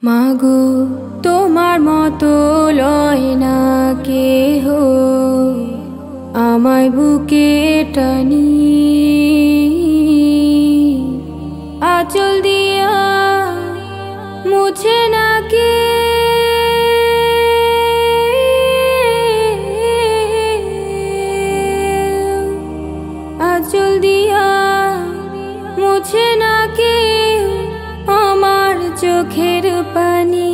মাগো তোমার মতো লয় না কেহ আমায় বুকে টানি আঁচল দিয়া মুছে না কে আঁচল দিয়া মুছে না কে আমার চোখের পানি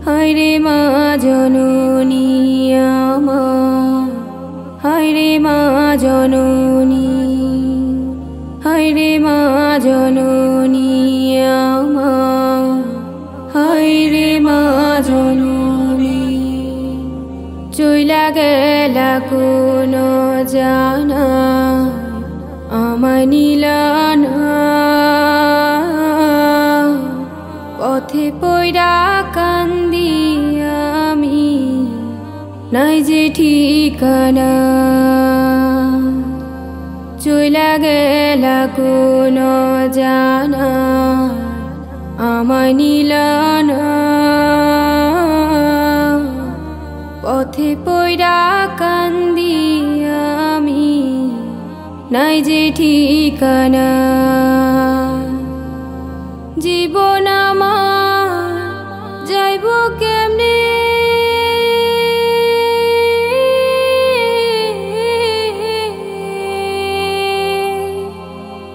হায়রে মা জননী আমার হায়রে মা জননী হায়রে মা জননী আমার হায়রে মা জননী চইলা গেলা কোন জানা আমায় নিলা না পথে পয়রা কান্দি আমি নাই যে ঠিকানা চইলা গেলা কোন জানা আমায় নিলা না পথে পয়রা কান্দি আমি নাই যে ঠিকানা জীবন আমার যাইব কেমনে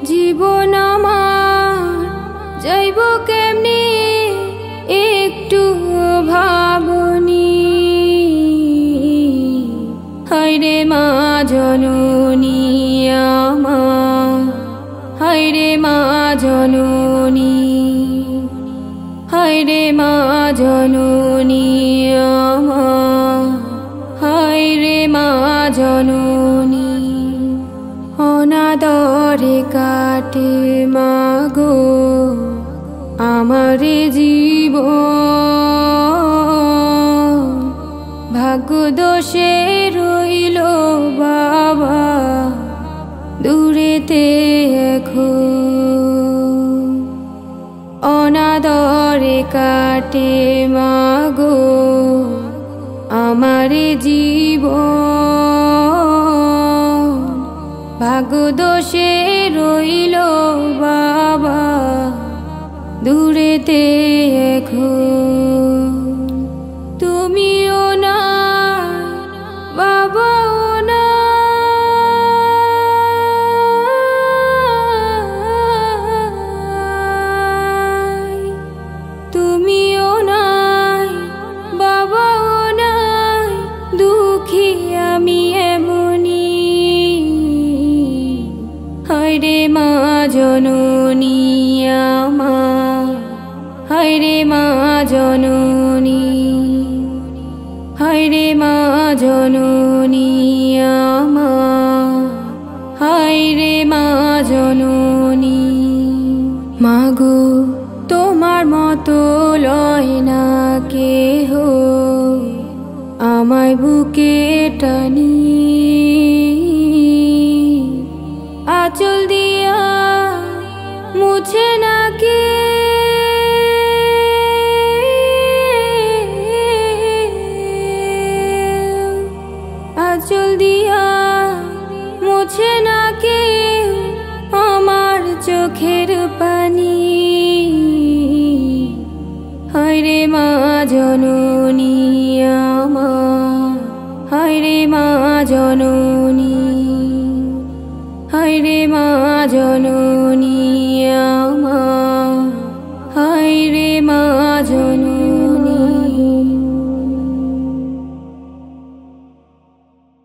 জীবন আমার যাইব কেমনে একটু ভাবনি হায়রে মা জননী আমার হায়রে মা জননী হায়রে মা জননী আমার হায়রে মা জননী অনাদরে কাটে মাগো আমারে জীবন ভাগ্য দোষে রইল বাবা দূরেতে এখন অনাদরে কাটে মাগো আমারে জীবন ভাগ্য দোষে রইল বাবা দূরেতে এখন তুমিও না বাবাও না তুমিও নাই বাবাও নাই দুঃখী আমি এমনি হায়রে মা জননী আমার হায়রে মা জননী হায়রে মা জননী আমার হায়রে মা জননী মাগো তোমার মতো লয় না কেহ আমায় বুকে টানি আঁচল দিয়া মুছে না কে আঁচল দিয়া মুছে না কে আমার চোখের পানি হায়রে মা জননী আমার হায়রে মা জননী হায়রে মা জননী আমার